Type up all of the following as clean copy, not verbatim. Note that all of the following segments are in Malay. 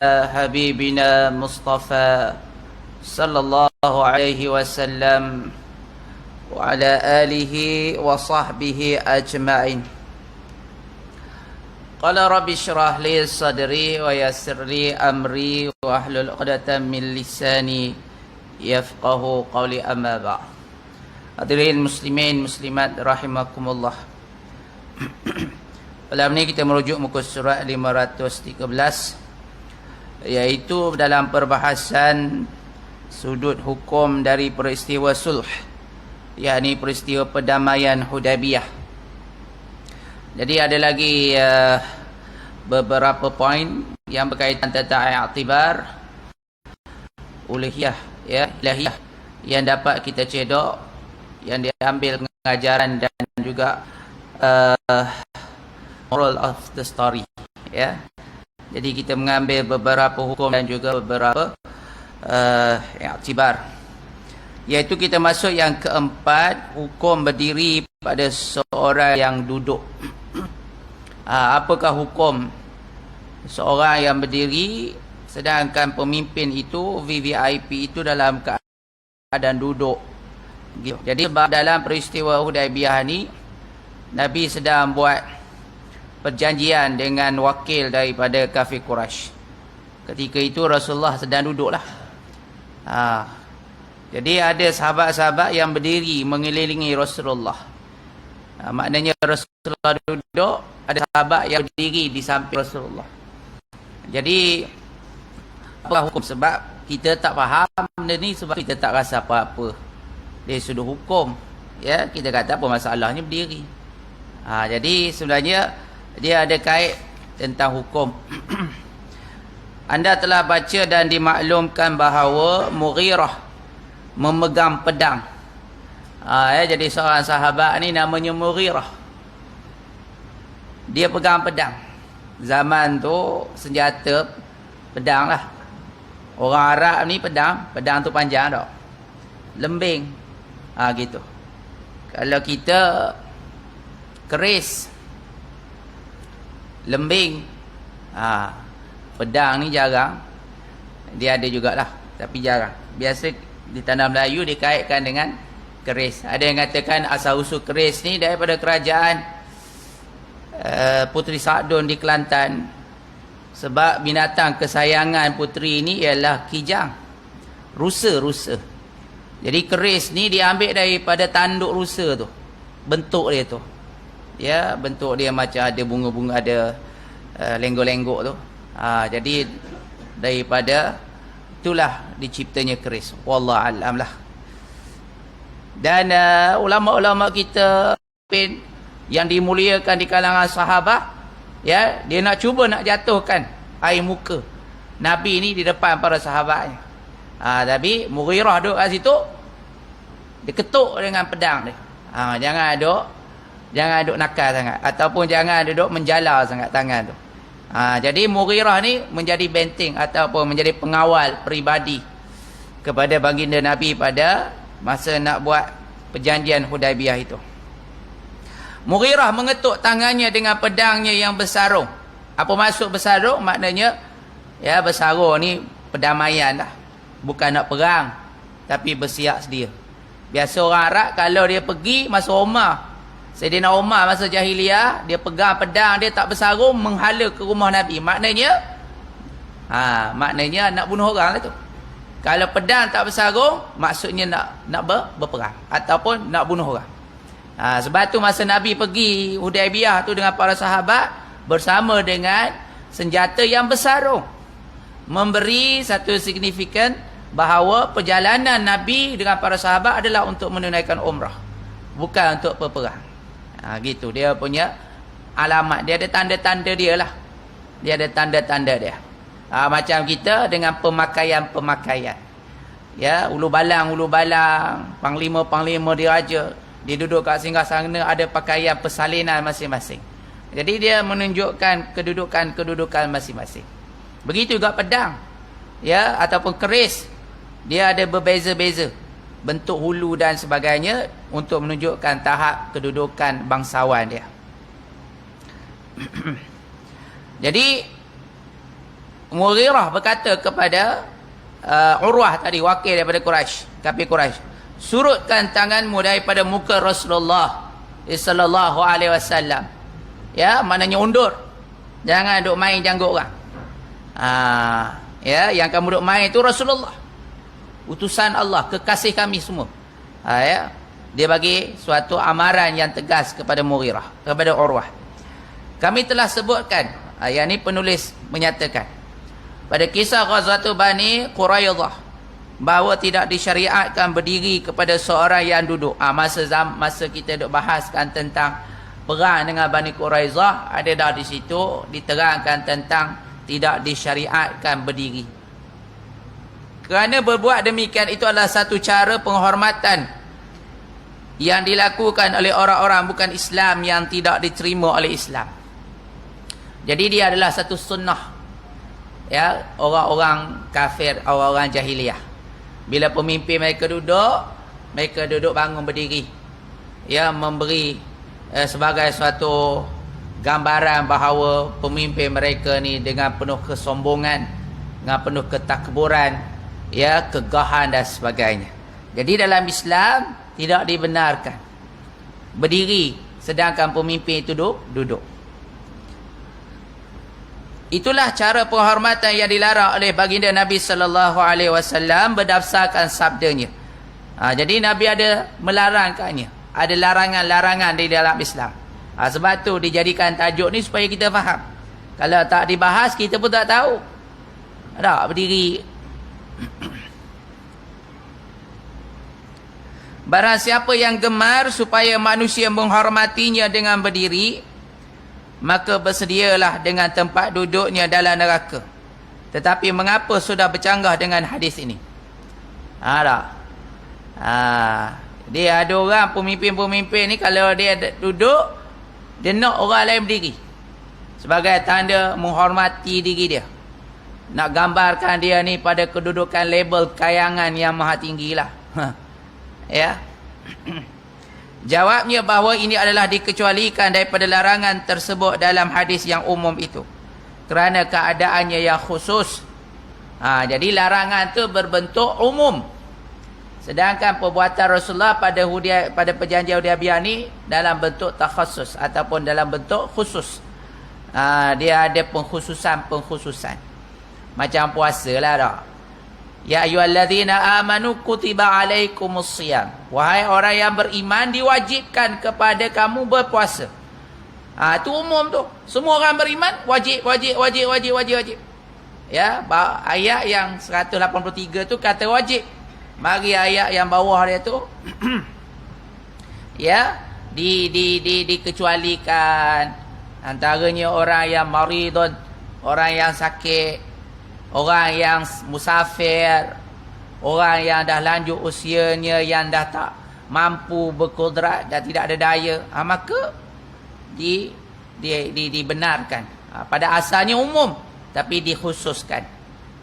حبيبنا مصطفى صلى الله عليه وسلم وعلى آله وصحبه أجمعين. قال رب اشرح لي صدري ويسر لي أمري واحلل عقدة من لساني يفقه قولي أما بعد. Hadirin muslimin muslimat rahimakumullah. Malam ni kita merujuk muka surat 513, iaitu dalam perbahasan sudut hukum dari peristiwa sulh, yakni peristiwa perdamaian Hudaybiyah. Jadi ada lagi beberapa poin yang berkaitan tentang i'tibar uluhiyah, ilahiyah, yang dapat kita cedok, yang diambil pengajaran dan juga moral of the story, ya. Jadi kita mengambil beberapa hukum dan juga beberapa i'tibar. Iaitu kita masuk yang keempat, hukum berdiri pada seorang yang duduk. Apakah hukum seorang yang berdiri sedangkan pemimpin itu, VVIP itu dalam keadaan duduk? Jadi sebab dalam peristiwa Hudaybiyah ni, Nabi sedang buat perjanjian dengan wakil daripada kafir Quraisy. Ketika itu Rasulullah sedang duduklah. Jadi ada sahabat-sahabat yang berdiri mengelilingi Rasulullah. Maknanya Rasulullah duduk, ada sahabat yang berdiri di samping Rasulullah. Jadi apa hukum? Sebab kita tak faham benda ni, sebab kita tak rasa apa-apa. Dia sudah hukum, ya, kita kata apa masalahnya berdiri. Jadi sebenarnya dia ada kait tentang hukum. Anda telah baca dan dimaklumkan bahawa Mughirah memegang pedang. Jadi seorang sahabat ni namanya Mughirah. Dia pegang pedang. Zaman tu senjata pedang lah. Orang Arab ni pedang tu panjang tak? Lembing. Gitu. Kalau kita keris, lembing, pedang ni jarang. Dia ada jugalah, tapi jarang. Biasa di tanah Melayu dikaitkan dengan keris. Ada yang katakan asal-usul keris ni daripada kerajaan Puteri Sa'dun di Kelantan. Sebab binatang kesayangan puteri ni ialah kijang, rusa. Jadi keris ni diambil daripada tanduk rusa tu. Bentuk dia tu, ya, bentuk dia macam ada bunga-bunga, ada lenggok-lenggok tu. Jadi daripada itulah diciptanya keris. Wallahu a'lam lah. Dan ulama-ulama kita yang dimuliakan di kalangan sahabat, ya, dia nak cuba nak jatuhkan air muka Nabi ni di depan para sahabatnya. Tapi Mughirah duduk kat situ, dia ketuk dengan pedang dia. Jangan duduk nakal sangat, ataupun jangan duduk menjala sangat tangan tu. Jadi Mughirah ni menjadi benteng ataupun menjadi pengawal peribadi kepada baginda Nabi pada masa nak buat perjanjian Hudaybiyah itu. Mughirah mengetuk tangannya dengan pedangnya yang bersarung. Apa maksud bersarung? Maknanya, ya, bersarung ni perdamaian lah. Bukan nak perang, tapi bersiap sedia. Biasa orang Arab kalau dia pergi masuk rumah, Sayyidina Umar masa jahiliah, dia pegang pedang, dia tak bersarung, menghala ke rumah Nabi. Maknanya nak bunuh orang lah tu. Kalau pedang tak bersarung, maksudnya nak berperang ataupun nak bunuh orang. Sebab tu masa Nabi pergi Hudaybiyah tu dengan para sahabat, bersama dengan senjata yang bersarung, memberi satu signifikan bahawa perjalanan Nabi dengan para sahabat adalah untuk menunaikan umrah, bukan untuk berperang. Gitu dia punya alamat. Dia ada tanda-tanda dia lah. Dia ada tanda-tanda dia. Macam kita dengan pemakaian. Ya, ulu balang, panglima diraja, dia duduk kat singgah-sana, ada pakaian persalinan masing-masing. Jadi dia menunjukkan kedudukan masing-masing. Begitu juga pedang, ya, ataupun keris. Dia ada berbeza-beza bentuk hulu dan sebagainya untuk menunjukkan tahap kedudukan bangsawan dia. Jadi Mughirah berkata kepada Urwah tadi, wakil daripada Quraisy, kafir Quraisy, surutkan tanganmu daripada muka Rasulullah sallallahu alaihi wasallam. Ya, maknanya undur. Jangan duk main janggut orang. Ya, yang kamu duk main itu Rasulullah, utusan Allah, kekasih kami semua. Ya, dia bagi suatu amaran yang tegas kepada Mughirah, kepada Urwah. Kami telah sebutkan, yang ini penulis menyatakan, pada kisah Ghazwatul Bani Quraidah, bahawa tidak disyariatkan berdiri kepada seorang yang duduk. Masa kita duk bahaskan tentang perang dengan Bani Quraidah, ada dah di situ diterangkan tentang tidak disyariatkan berdiri. Kerana berbuat demikian itu adalah satu cara penghormatan yang dilakukan oleh orang-orang bukan Islam yang tidak diterima oleh Islam. Jadi dia adalah satu sunnah, ya, orang-orang kafir, orang-orang jahiliyah. Bila pemimpin mereka duduk bangun berdiri, ya, memberi sebagai suatu gambaran bahawa pemimpin mereka ni dengan penuh kesombongan, dengan penuh ketakburan, ya, kegahan dan sebagainya. Jadi dalam Islam tidak dibenarkan berdiri sedangkan pemimpin itu duduk. Itulah cara penghormatan yang dilarang oleh baginda Nabi sallallahu alaihi wasallam berdasarkan sabdanya. Jadi Nabi ada melarangkannya. Ada larangan-larangan di dalam Islam. Sebab tu dijadikan tajuk ni supaya kita faham. Kalau tak dibahas, kita pun tak tahu. Tak berdiri. Barang siapa yang gemar supaya manusia menghormatinya dengan berdiri, maka bersedialah dengan tempat duduknya dalam neraka. Tetapi mengapa sudah bercanggah dengan hadis ini? Dia ada orang pemimpin-pemimpin ni, kalau dia duduk, dia nak orang lain berdiri sebagai tanda menghormati diri dia. Nak gambarkan dia ni pada kedudukan label kayangan yang maha tinggi lah. Ya. Jawabnya bahawa ini adalah dikecualikan daripada larangan tersebut dalam hadis yang umum itu, kerana keadaannya yang khusus. Jadi larangan tu berbentuk umum, sedangkan perbuatan Rasulullah pada perjanjian Hudaybiyah ni dalam bentuk takhasus ataupun dalam bentuk khusus. Dia ada pengkhususan. Macam puasa lah tak? Ya ayyuhallazina amanu kutiba alaikumusiyam. Wahai orang yang beriman, diwajibkan kepada kamu berpuasa. Itu umum tu. Semua orang beriman wajib. Ya, ayat yang 183 tu kata wajib. Mari ayat yang bawah dia tu ya, dikecualikan. Antaranya orang yang maridun, orang yang sakit, orang yang musafir, orang yang dah lanjut usianya, yang dah tak mampu berkudrat dan tidak ada daya, maka dibenarkan. Pada asalnya umum, tapi dikhususkan.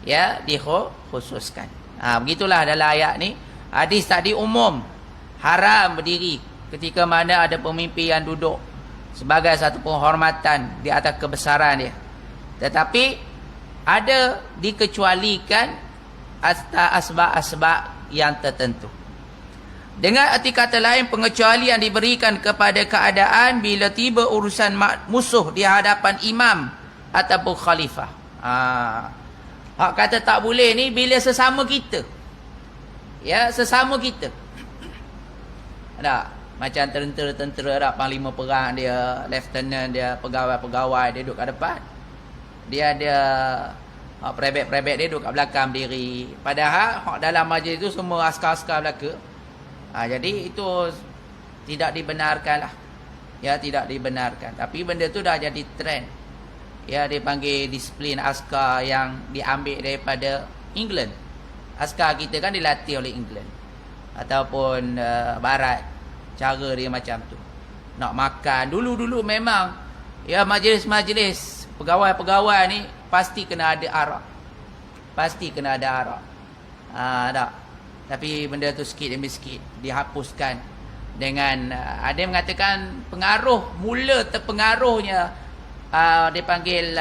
Ya, dikhususkan. Begitulah dalam ayat ni. Hadis tadi umum, haram berdiri ketika mana ada pemimpin yang duduk sebagai satu penghormatan di atas kebesaran dia. Tetapi ada dikecualikan asbab-asbab yang tertentu. Dengan arti kata lain, pengecualian diberikan kepada keadaan bila tiba urusan musuh di hadapan imam ataupun khalifah. Hak kata tak boleh ni bila sesama kita. Ya, sesama kita. Ada macam tentera-tentera dah, panglima perang dia, lieutenant dia, pegawai-pegawai dia duduk kat depan. Dia ada perebet-perebet dia duduk kat belakang berdiri. Padahal dalam majlis itu semua askar-askar belaka. Jadi itu tidak dibenarkan lah. Ya, tidak dibenarkan. Tapi benda tu dah jadi trend. Ya, dia panggil disiplin askar yang diambil daripada England. Askar kita kan dilatih oleh England ataupun Barat. Cara dia macam tu. Nak makan. Dulu-dulu memang, ya, majlis-majlis pegawai-pegawai ni pasti kena ada arak. Pasti kena ada arak. Tak. Tapi benda tu sikit demi sikit dihapuskan dengan ada yang mengatakan pengaruh, mula terpengaruhnya dia panggil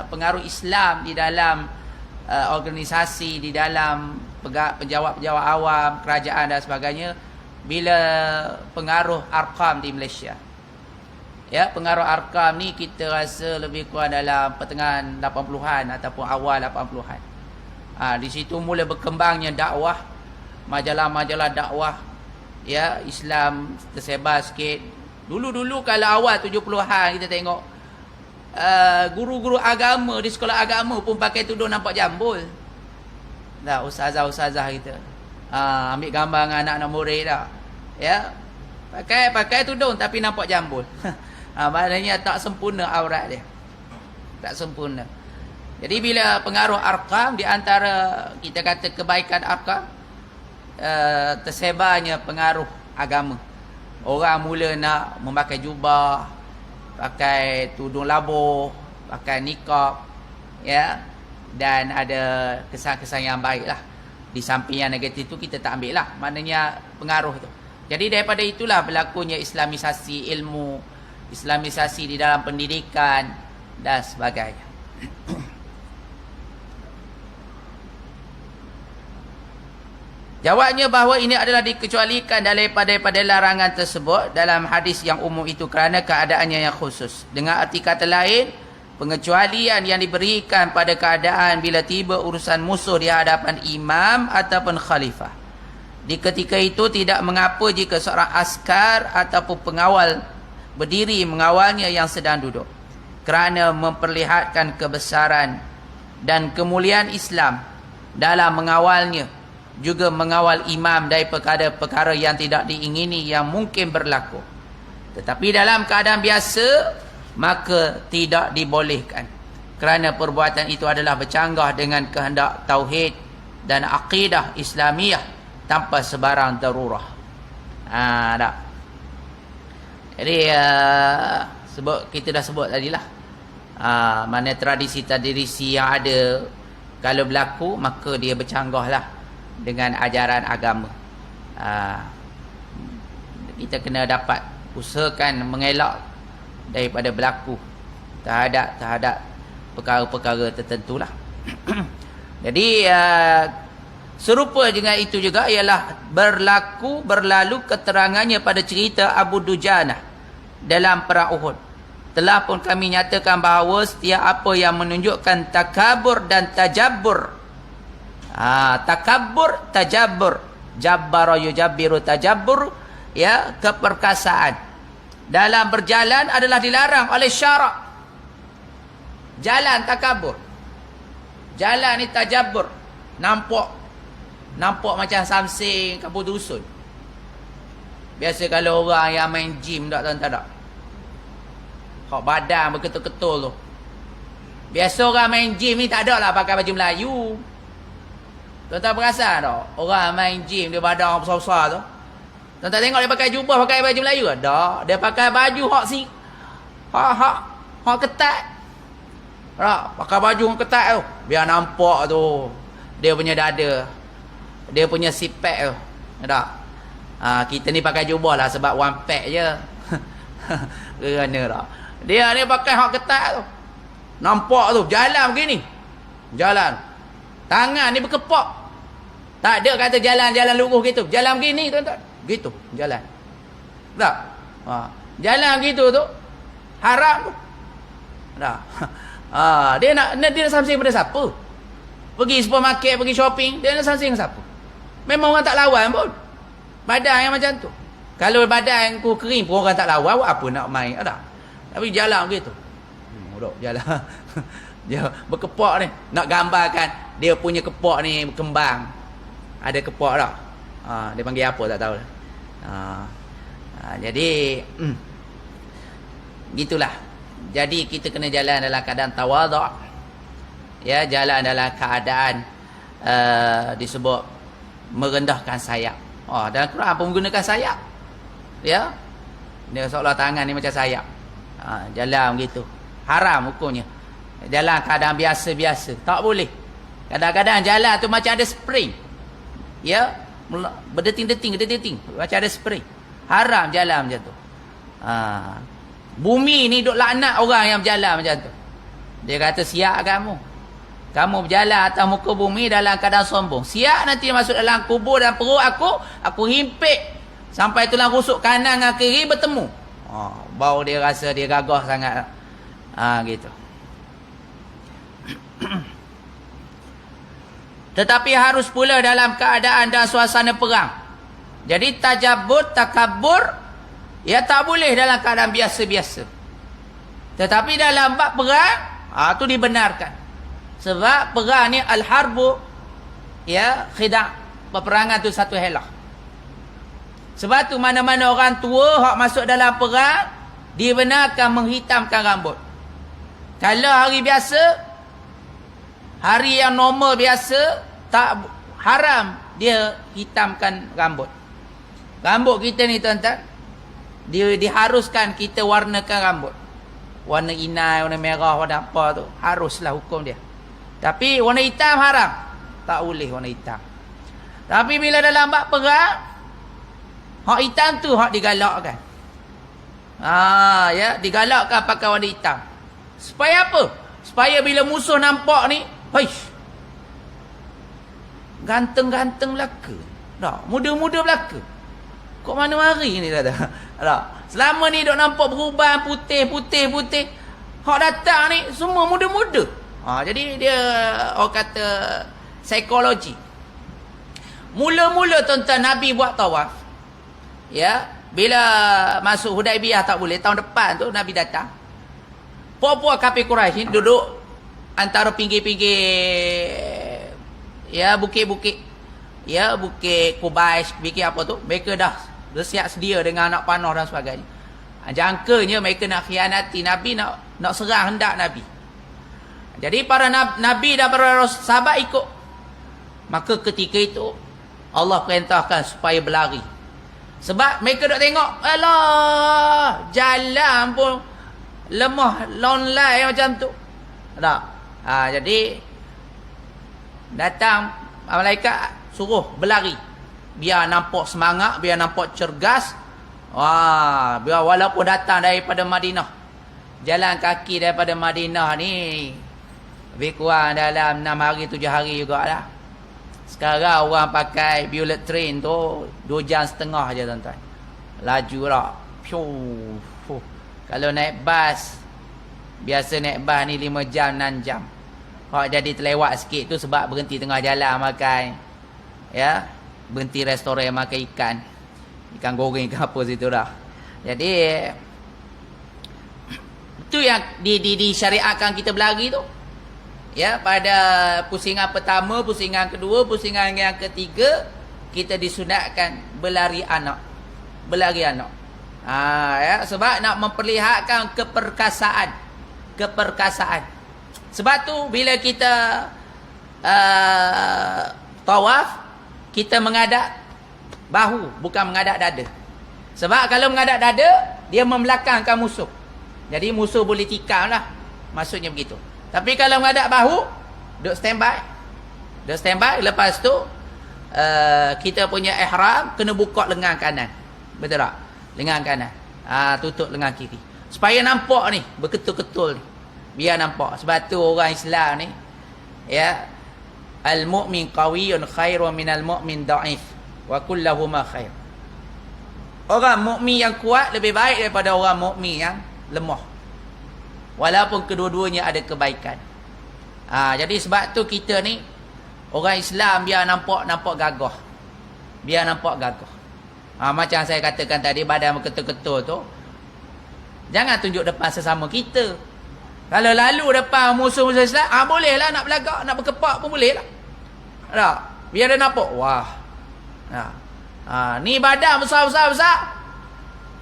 pengaruh Islam di dalam organisasi, di dalam penjawat-penjawat awam, kerajaan dan sebagainya, bila pengaruh Arqam di Malaysia. Ya, pengaruh Arqam ni kita rasa lebih kurang dalam pertengahan 80-an ataupun awal 80-an. Di situ mula berkembangnya dakwah, majalah-majalah dakwah, ya, Islam tersebar sikit. Dulu-dulu kalau awal 70-an kita tengok guru-guru agama di sekolah agama pun pakai tudung nampak jambul. Dah ustazah-ustazah kita ambil gambar dengan anak-anak murid dah. Ya. Pakai tudung tapi nampak jambul. Maknanya tak sempurna aurat dia. Tak sempurna. Jadi bila pengaruh Arqam, di antara kita kata kebaikan Arqam, tersebarnya pengaruh agama. Orang mula nak memakai jubah, pakai tudung labuh, pakai niqab, ya, dan ada kesan-kesan yang baik lah. Di samping yang negatif tu kita tak ambil lah, maknanya pengaruh tu. Jadi daripada itulah berlakunya islamisasi ilmu, islamisasi di dalam pendidikan dan sebagainya. Jawabnya bahawa ini adalah dikecualikan daripada larangan tersebut dalam hadis yang umum itu kerana keadaannya yang khusus. Dengan arti kata lain, pengecualian yang diberikan pada keadaan bila tiba urusan musuh di hadapan imam ataupun khalifah. Di ketika itu tidak mengapa jika seorang askar ataupun pengawal berdiri mengawalnya yang sedang duduk, kerana memperlihatkan kebesaran dan kemuliaan Islam dalam mengawalnya, juga mengawal imam dari perkara-perkara yang tidak diingini yang mungkin berlaku. Tetapi dalam keadaan biasa maka tidak dibolehkan, kerana perbuatan itu adalah bercanggah dengan kehendak tauhid dan akidah Islamiyah tanpa sebarang darurah. Tak. Jadi kita dah sebut tadilah, mana tradisi-tradisi yang ada kalau berlaku maka dia bercanggahlah dengan ajaran agama. Kita kena dapat usahakan mengelak daripada berlaku terhadap perkara-perkara tertentulah. Jadi serupa dengan itu juga ialah berlalu keterangannya pada cerita Abu Dujanah dalam perang Uhud. Telah pun kami nyatakan bahawa setiap apa yang menunjukkan takabur dan tajabbur, takabur, tajabbur, jabbara yujabbiru tajabbur, ya, keperkasaan dalam berjalan adalah dilarang oleh syarak. Jalan takabur, jalan ni tajabbur, nampak macam samsing kampung dusun. Biasa kalau orang yang main gym tak tak. Hak badan berketul-ketul tu. Biasa orang main gym ni tak ada lah pakai baju Melayu. Tuan-tuan perasan tak? Orang main gym dia badan besar-besar tu. Tuan-tuan tengok dia pakai jubah, pakai baju Melayu ke? Tak. Dia pakai baju hak ketat. Tak, pakai baju hak ketat tu. Biar nampak tu dia punya dada. Dia punya six pack tu. Tak. Kita ni pakai jubah lah sebab one pack je. Kerana tak. Dia ni pakai hak ketat tu. Nampak tu jalan begini. Jalan. Tangan ni berkepak. Tak ada kata jalan-jalan lurus gitu. Jalan begini tuan-tuan. Gitu jalan. Tak? Jalan gitu tu haram tu. Tak? Dia nak samsing pada siapa? Pergi supermarket, pergi shopping, dia nak samsing siapa? Memang orang tak lawan pun. Badan yang macam tu. Kalau badan ku kering pun orang tak lawan, apa nak main? Tak? Tapi jalan begitu. Duduk jalan. Dia berkepak ni. Nak gambarkan dia punya kepak ni berkembang. Ada kepak tak? Dia panggil apa tak tahu. Jadi gitulah. Jadi kita kena jalan dalam keadaan tawaduk. Ya, jalan dalam keadaan disebut merendahkan sayap. Dalam Quran pun menggunakan sayap. Ya. Dia seolah tangan ni macam sayap. Jalan begitu. Haram hukumnya. Jalan keadaan biasa-biasa. Tak boleh. Kadang-kadang jalan tu macam ada spring. Ya. Berdeting-deting. Macam ada spring. Haram jalan macam tu. Bumi ni duk laknat orang yang berjalan macam tu. Dia kata siap kamu. Kamu berjalan atas muka bumi dalam keadaan sombong. Siap nanti masuk dalam kubur dan perut aku himpit sampai tulang rusuk kanan dengan kiri bertemu. Baru dia rasa dia gagah sangat. Gitu. Tetapi harus pula dalam keadaan dan suasana perang. Jadi tajabur, takabur, ya tak boleh dalam keadaan biasa-biasa. Tetapi dalam bab perang, tu dibenarkan. Sebab perang ni al-harbu, ya, khidak. Peperangan tu satu helah. Sebab tu mana-mana orang tua hak masuk dalam perang, dibenarkan menghitamkan rambut. Kalau hari biasa, hari yang normal biasa, tak haram dia hitamkan rambut. Rambut kita ni tuan-tuan, dia diharuskan kita warnakan rambut. Warna inai, warna merah, warna apa tu, haruslah hukum dia. Tapi warna hitam haram. Tak boleh warna hitam. Tapi bila dalam bab perang, hak hitam tu hak digalakkan. Ya, digalakkan pakai warna hitam. Supaya apa? Supaya bila musuh nampak ni, haish, ganteng-ganteng belaka. Tak, muda-muda belaka. Kok mana mari ni tak? Selama ni dok nampak berubah putih. Hak datang ni semua muda-muda. Jadi dia orang kata psikologi. Mula-mula tuan-tuan Nabi buat tawaf. Ya, bila masuk Hudaibiyah tak boleh, tahun depan tu Nabi datang. Puak-puak kafir Quraisy ni duduk antara pinggir-pinggir, ya, bukit-bukit. Ya, bukit Qubais, bukit apa tu, mereka dah bersiap sedia dengan anak panah dan sebagainya. Jangkanya mereka nak khianati Nabi, nak serang hendak Nabi. Jadi para Nabi dan para sahabat ikut. Maka ketika itu Allah perintahkan supaya berlari. Sebab mereka dok tengok, alah, jalan pun lemah, lonlai macam tu. Tak? Jadi datang malaikat suruh berlari. Biar nampak semangat, biar nampak cergas. Biar walaupun datang daripada Madinah. Jalan kaki daripada Madinah ni lebih kurang dalam 6 hari 7 hari jugalah. Sekarang orang pakai bullet train tu 2 jam setengah je tuan-tuan. Laju lah. Kalau naik bas, biasa naik bas ni 5 jam 6 jam. Kalau jadi terlewat sikit tu sebab berhenti tengah jalan makan. Ya, berhenti restoran makan ikan goreng ke apa situ dah. Jadi itu yang disyariatkan kita berlari tu. Ya, pada pusingan pertama, pusingan kedua, pusingan yang ketiga, kita disunatkan berlari anak. Berlari anak. Ya, sebab nak memperlihatkan keperkasaan. Sebab tu bila kita tawaf, kita menghadap bahu, bukan menghadap dada. Sebab kalau menghadap dada, dia membelakangkan musuh. Jadi musuh boleh tikam lah. Maksudnya begitu. Tapi kalau menghadap bahu, duduk standby. Lepas tu kita punya ihram kena buka lengan kanan. Betul tak? Lengan kanan. Tutup lengan kiri. Supaya nampak ni, berketul-ketul ni. Biar nampak. Sebab tu orang Islam ni, ya, al-mu'min qawiyyun khairun minal mu'min da'if. Wa kullahuma khair. Orang mukmin yang kuat lebih baik daripada orang mukmin yang lemah. Walaupun kedua-duanya ada kebaikan. Jadi sebab tu kita ni orang Islam biar nampak gagah. Biar nampak gagah. Macam saya katakan tadi, badan berketul-ketul tu, jangan tunjuk depan sesama kita. Kalau lalu depan musuh-musuh Islam, bolehlah nak belagak, nak berkepak pun boleh lah. Tak? Biar dia nampak, wah. Ni badan besar.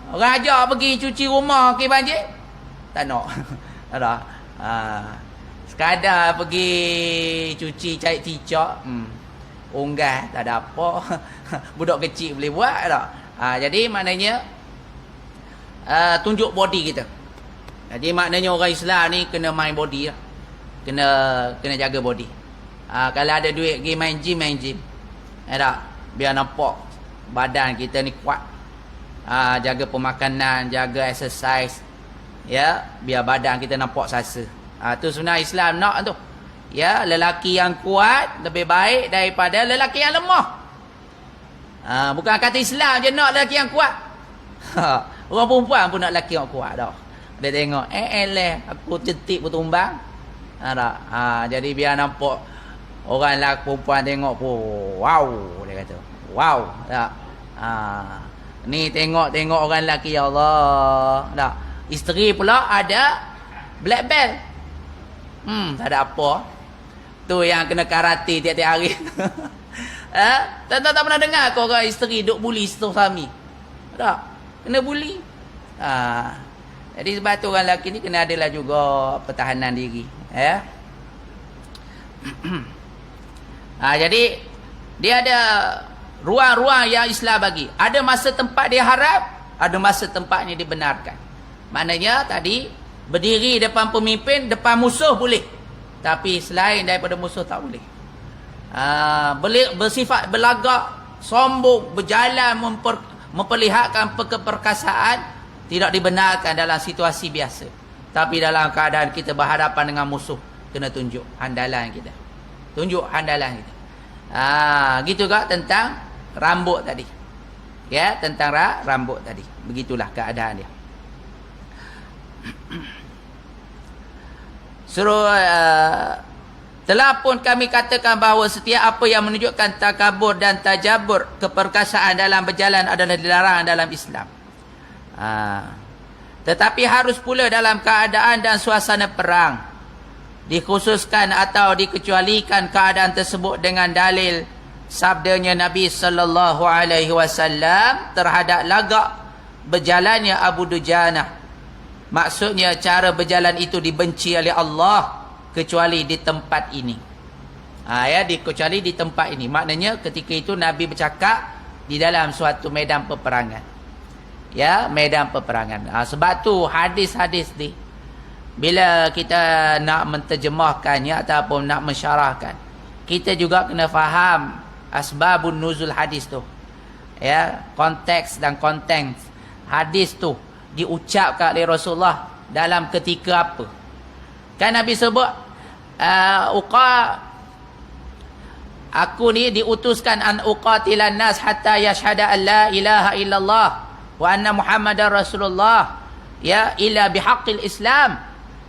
Orang ajak pergi cuci rumah ke banjir, tak nak. Ada. Sekadar pergi cuci cari cicak, unggah tak ada apa. Budak kecil boleh buat tak? Jadi maknanya tunjuk body kita. Jadi maknanya orang Islam ni kena main body lah. Kena jaga body. Kalau ada duit pergi main gym. Tak? Biar nampak badan kita ni kuat. Jaga pemakanan, jaga exercise. Ya, biar badan kita nampak sasa. Tu sebenarnya Islam nak tu. Ya, lelaki yang kuat lebih baik daripada lelaki yang lemah. Bukan kata Islam je nak lelaki yang kuat. Orang perempuan pun nak lelaki yang kuat dah. Dia tengok, aku cetik pun tumbang. Jadi biar nampak orang lelaki perempuan tengok pun, wow, dia kata. Wow, tak. Ni tengok orang lelaki, ya Allah. Tak. Isteri pula ada black belt. Tak ada apa. Tu yang kena karate tiap-tiap hari. Tak pernah dengar kau orang isteri duk bully suami. Tak. Kena bully. Jadi sebab tu orang lelaki ni kena adalah juga pertahanan diri. Jadi dia ada ruang-ruang yang Islam bagi. Ada masa tempat dia harap, ada masa tempatnya dibenarkan. Maknanya tadi berdiri depan pemimpin, depan musuh boleh. Tapi selain daripada musuh tak boleh. Bersifat berlagak, sombong, berjalan memperlihatkan keperkasaan tidak dibenarkan dalam situasi biasa. Tapi dalam keadaan kita berhadapan dengan musuh, kena tunjuk handalan kita. Tunjuk handalan kita. Gitu juga tentang rambut tadi. Ya, tentang rambut tadi. Begitulah keadaan dia. Telah pun kami katakan bahawa setiap apa yang menunjukkan takabur dan tajabur, keperkasaan dalam berjalan adalah dilarang dalam Islam. Tetapi harus pula dalam keadaan dan suasana perang. Dikhususkan atau dikecualikan keadaan tersebut dengan dalil sabdanya Nabi sallallahu alaihi wasallam terhadap lagak berjalannya Abu Dujanah. Maksudnya cara berjalan itu dibenci oleh Allah kecuali di tempat ini. Kecuali di tempat ini. Maknanya ketika itu Nabi bercakap di dalam suatu medan peperangan. Ya, medan peperangan. Sebab tu hadis-hadis ni bila kita nak menterjemahkannya ataupun nak mensyarahkan, kita juga kena faham asbabun nuzul hadis tu. Ya, konteks dan konten hadis tu diucapkan oleh Rasulullah dalam ketika apa. Kan Nabi sebut aku ni diutuskan an uqatilan nas hatta yashhada an la ilaha illallah wa anna muhammadar rasulullah ya illa bihaqqil islam.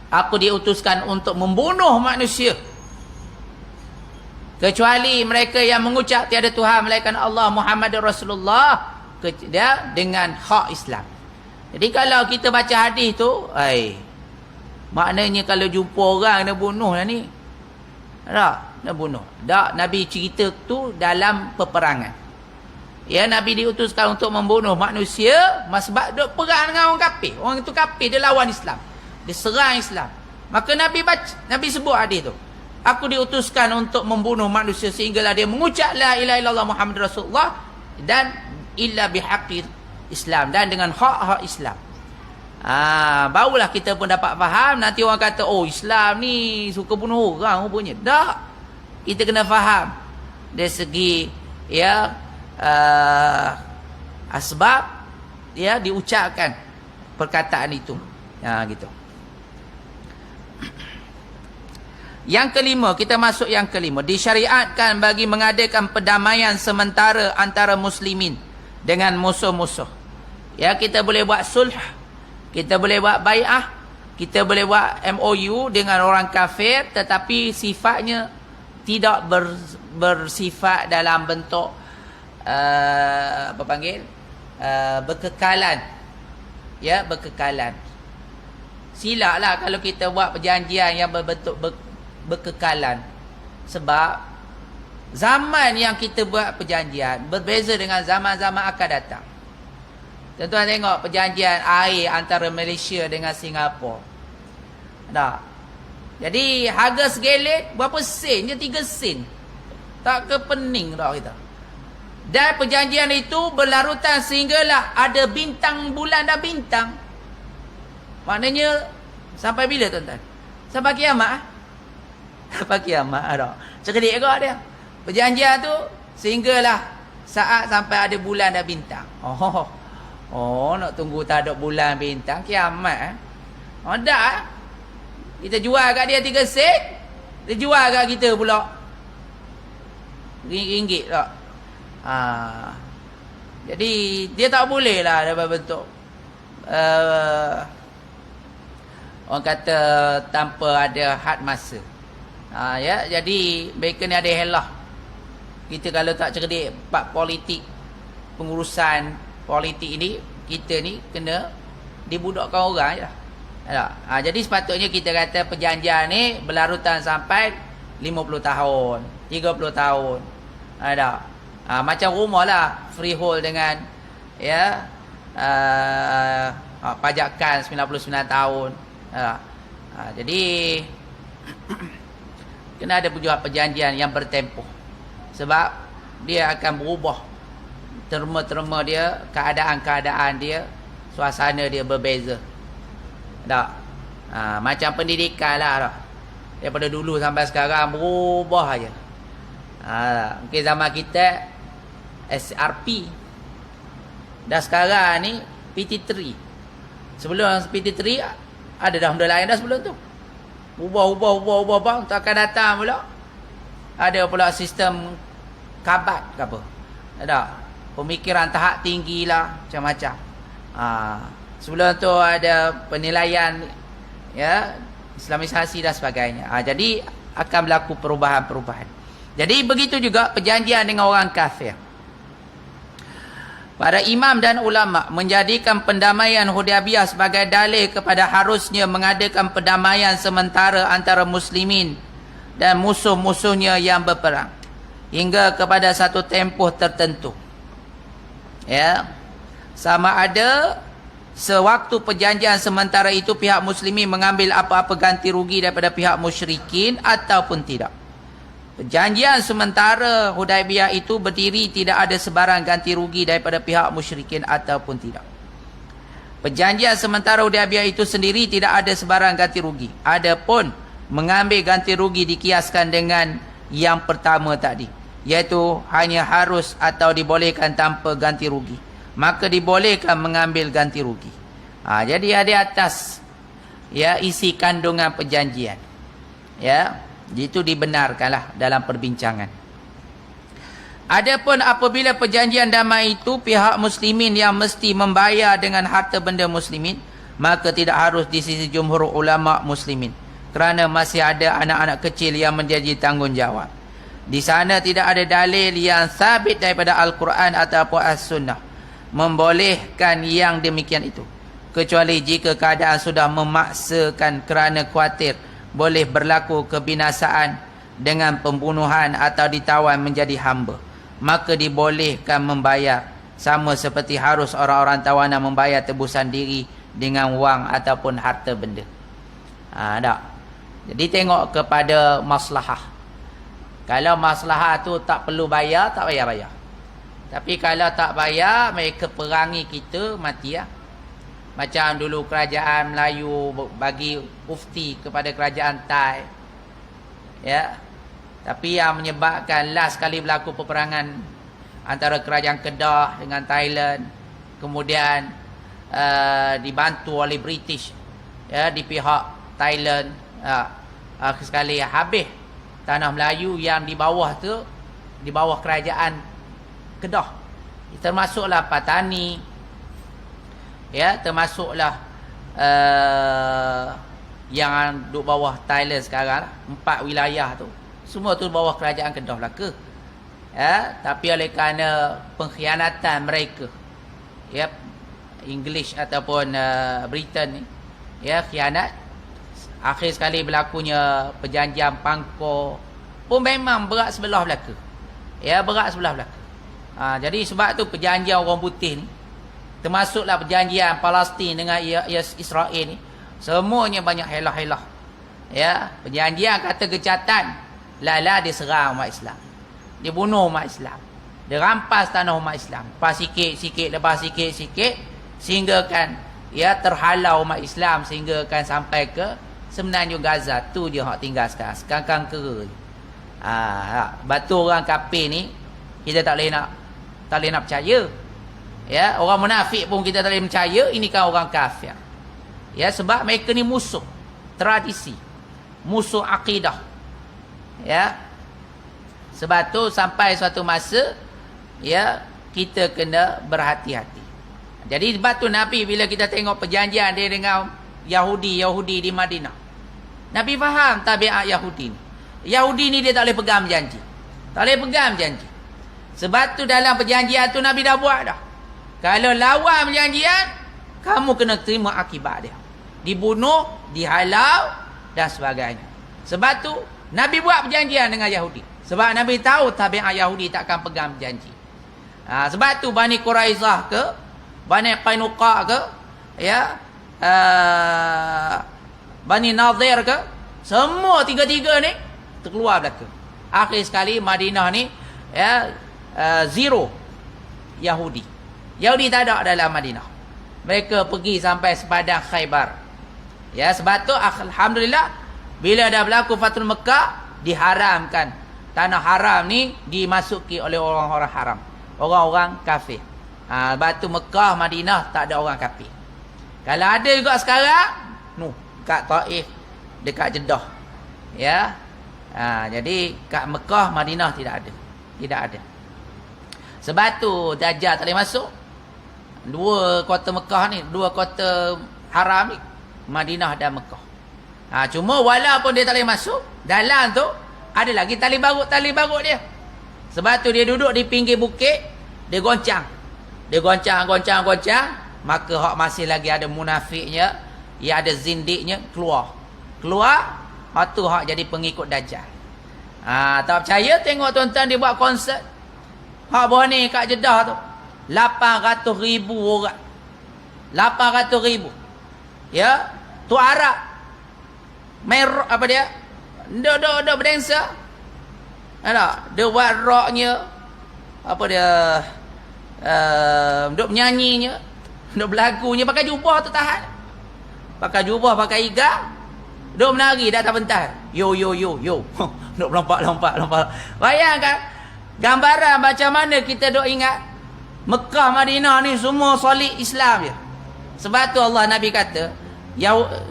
Aku diutuskan untuk membunuh manusia kecuali mereka yang mengucap tiada Tuhan melainkan Allah, Muhammadur Rasulullah, dengan hak Islam. Jadi kalau kita baca hadis tu, maknanya kalau jumpa orang nak bunuh lah ni. Nak bunuh. Tak, Nabi cerita tu dalam peperangan. Ya, Nabi diutuskan untuk membunuh manusia sebab duk perang dengan orang kafir. Orang itu kafir, dia lawan Islam. Dia serang Islam. Maka Nabi sebut hadis tu. Aku diutuskan untuk membunuh manusia sehinggalah dia mengucap la ilaha illallah Muhammadur Rasulullah dan illa bihaqqil Islam, dan dengan hak-hak Islam. Barulah kita pun dapat faham. Nanti orang kata, oh Islam ni suka bunuh orang rupanya. Tak. Kita kena faham dari segi asbab diucapkan perkataan itu. Gitu. Yang kelima, kita masuk yang kelima. Disyariatkan bagi mengadakan perdamaian sementara antara muslimin dengan musuh-musuh. Ya, kita boleh buat sulh, kita boleh buat bai'ah, kita boleh buat MOU dengan orang kafir, tetapi sifatnya tidak bersifat dalam bentuk berkekalan. Ya, berkekalan. Silaplah kalau kita buat perjanjian yang berbentuk berkekalan. Sebab zaman yang kita buat perjanjian berbeza dengan zaman-zaman akan datang. Tuan-tuan tengok perjanjian air antara Malaysia dengan Singapura. Tak. Jadi harga segelit berapa sen je, 3 sen. Tak ke pening dah kita. Dan perjanjian itu berlarutan sehinggalah ada bintang, bulan dan bintang. Maknanya sampai bila tuan-tuan? Sampai kiamat. Sampai kiamat dah. Cerdik ke dia? Perjanjian tu sehinggalah saat sampai ada bulan dan bintang. Oh, nak tunggu tak ada bulan bintang, kiamat. Dah. Kita jual kat dia 3 sen. Dia jual kat kita pula RM1 tak. Jadi dia tak boleh lah dapat bentuk orang kata tanpa ada had masa. Ya, jadi mereka ni ada helah. Kita kalau tak cerdik bab politik, pengurusan politik ini, kita ni kena dibudakkan orang je lah. Jadi sepatutnya kita kata perjanjian ni berlarutan sampai 50 tahun, 30 tahun. Macam rumah lah, freehold dengan ya pajakan 99 tahun. Jadi kena ada perjanjian yang bertempoh. Sebab dia akan berubah terma-terma dia, keadaan-keadaan dia, suasana dia berbeza. Macam pendidikan lah. Daripada dulu sampai sekarang berubah aja. Mungkin zaman kita SRP. Dah sekarang ni PT3. Sebelum PT3 ada dah benda lain dah sebelum tu. Ubah bang, tak akan datang pula. Ada pula sistem kabat ke apa. Ada pemikiran tahap tinggi lah, macam-macam. Sebelum tu ada penilaian ya, Islamisasi dan sebagainya. Jadi akan berlaku perubahan-perubahan. Jadi begitu juga perjanjian dengan orang kafir. Para imam dan ulama menjadikan pendamaian Hudaybiyah sebagai dalil kepada harusnya mengadakan pendamaian sementara antara muslimin dan musuh-musuhnya yang berperang hingga kepada satu tempoh tertentu. Ya. Sama ada sewaktu perjanjian sementara itu pihak muslimin mengambil apa-apa ganti rugi daripada pihak musyrikin ataupun tidak. Perjanjian sementara Hudaybiyah itu berdiri tidak ada sebarang ganti rugi daripada pihak musyrikin ataupun tidak. Perjanjian sementara Hudaybiyah itu sendiri tidak ada sebarang ganti rugi. Adapun mengambil ganti rugi dikiaskan dengan yang pertama tadi, iaitu hanya harus atau dibolehkan tanpa ganti rugi. Maka dibolehkan mengambil ganti rugi. Jadi ada atas ya isi kandungan perjanjian. Ya, itu dibenarkanlah dalam perbincangan. Adapun apabila perjanjian damai itu pihak muslimin yang mesti membayar dengan harta benda muslimin, maka tidak harus di sisi jumhur ulama muslimin, kerana masih ada anak-anak kecil yang menjadi tanggungjawab. Di sana tidak ada dalil yang sabit daripada Al-Quran ataupun As-Sunnah membolehkan yang demikian itu, kecuali jika keadaan sudah memaksakan kerana khawatir boleh berlaku kebinasaan dengan pembunuhan atau ditawan menjadi hamba, maka dibolehkan membayar, sama seperti harus orang-orang tawanan membayar tebusan diri dengan wang ataupun harta benda. Tak. Jadi tengok kepada maslahah. Kalau maslahah tu tak perlu bayar, tak bayar. Tapi kalau tak bayar, mereka perangi kita, mati lah. Macam dulu kerajaan Melayu bagi ufti kepada kerajaan Thai. Ya. Tapi yang menyebabkan last kali berlaku peperangan antara kerajaan Kedah dengan Thailand, kemudian dibantu oleh British ya, di pihak Thailand, sekali habis tanah Melayu yang di bawah tu, di bawah kerajaan Kedah, termasuklah Patani, ya, termasuklah yang duduk bawah Thailand sekarang, 4 wilayah tu semua tu bawah kerajaan Kedah belaka. Ya, tapi oleh kerana pengkhianatan mereka, ya, English ataupun Britain ni, ya, khianat, akhir sekali berlakunya perjanjian Pangkor pun memang berat sebelah belaka. Ya, berat sebelah belaka. Jadi sebab tu perjanjian orang putih ni, termasuklah perjanjian Palestin dengan Israel ni, semuanya banyak helah-helah. Ya, perjanjian kata gecatan, lala dia serang umat Islam, dia bunuh umat Islam, dia rampas tanah umat Islam, lepas sikit-sikit, lepas sikit-sikit, sehingga kan ya terhalau umat Islam, sehingga kan sampai ke semenanjung Gaza. Tu je hak tinggal sekarang, sekangkang kera. Batu orang kafir ni kita tak boleh nak percaya. Ya, orang munafik pun kita tak boleh percaya, ini kan orang kafir. Ya, sebab mereka ni musuh tradisi, musuh akidah. Ya. Sebab tu sampai suatu masa ya kita kena berhati-hati. Jadi sebab tu Nabi bila kita tengok perjanjian dia dengan Yahudi di Madinah, Nabi faham tabiat Yahudi ni. Yahudi ni dia tak boleh pegang janji. Tak boleh pegang janji. Sebab tu dalam perjanjian tu Nabi dah buat dah. Kalau lawan perjanjian, kamu kena terima akibat dia. Dibunuh, dihalau dan sebagainya. Sebab tu Nabi buat perjanjian dengan Yahudi. Sebab Nabi tahu tabiat Yahudi takkan pegang janji. Sebab tu Bani Quraizah ke, Bani Qainuqa ke, ya, Bani Nadir ke, semua tiga-tiga ni terkeluar belaka. Akhir sekali Madinah ni ya, zero Yahudi. Yahudi tak ada dalam Madinah. Mereka pergi sampai sepadang Khaybar. Ya, sebab tu alhamdulillah bila dah berlaku Fathul Mekah, diharamkan tanah haram ni dimasuki oleh orang-orang haram, orang-orang kafir. Sebab tu Mekah, Madinah tak ada orang kafir. Kalau ada juga sekarang, kat Taif, dekat Jeddah. Ya. Jadi kat Mekah, Madinah tidak ada. Tidak ada. Sebab tu Dajjal tak boleh masuk. Dua kota Mekah ni, dua kota haram ni, Madinah dan Mekah. Cuma walaupun dia tak boleh masuk, dalam tu ada lagi tali barut dia. Sebab tu dia duduk di pinggir bukit, dia goncang. Dia goncang. Maka hak masih lagi ada munafiknya, ya ada zindiknya keluar. Hak tu hak jadi pengikut Dajjal. Tak percaya tengok tuan-tuan dia buat konsert. Hak bawah ni kat Jeddah tu 800,000 orang. 800,000. Ya, tu Arab. Merah apa dia? Dok berdansa. Ada, dia buat rocknya. Apa dia? Dok menyanyinya, dok berlagunya pakai jubah tu tahan. Pakai jubah, pakai iga. Dok menari dah tak bentar. Yo. Dok lompat. Bayangkan gambaran macam mana kita dok ingat Mekah, Madinah ni semua solid Islam je. Sebab tu Allah Nabi kata,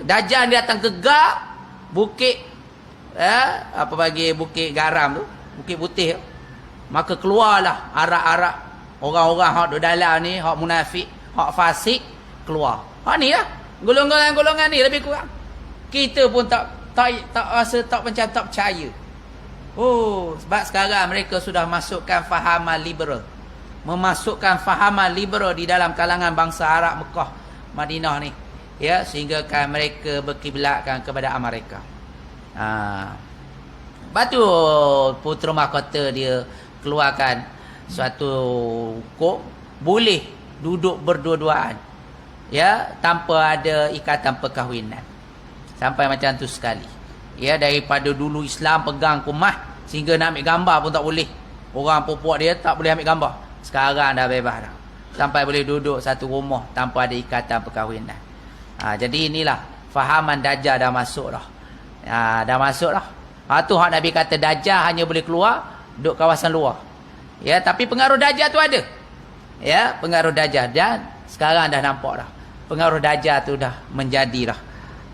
Dajjal dia datang gegar bukit apa bagi bukit garam tu, bukit putih tu. Maka keluarlah arak-arak orang-orang hak duk dalam ni, hak munafik, hak fasik keluar. Ni lah golongan-golongan ni lebih kurang. Kita pun tak rasa macam tak percaya. Sebab sekarang mereka sudah masukkan fahaman liberal. Memasukkan fahaman liberal di dalam kalangan bangsa Arab Mekah, Madinah ni. Ya, sehingga kan mereka berkiblatkan kepada Amerika. Lepas tu putera mahkota dia keluarkan suatu hukum boleh duduk berdua-duaan, ya, tanpa ada ikatan perkahwinan. Sampai macam tu sekali. Ya, daripada dulu Islam pegang kumah sehingga nak ambil gambar pun tak boleh. Orang puak dia tak boleh ambil gambar. Sekarang dah bebas dah. Sampai boleh duduk satu rumah tanpa ada ikatan perkahwinan. Jadi inilah fahaman Dajjal dah masuk dah. Dah masuk dah. Tu hak Nabi kata Dajjal hanya boleh keluar duduk kawasan luar. Ya, tapi pengaruh Dajjal tu ada. Ya, pengaruh Dajjal, dan sekarang dah nampak dah. Pengaruh Dajjal tu dah menjadi dah.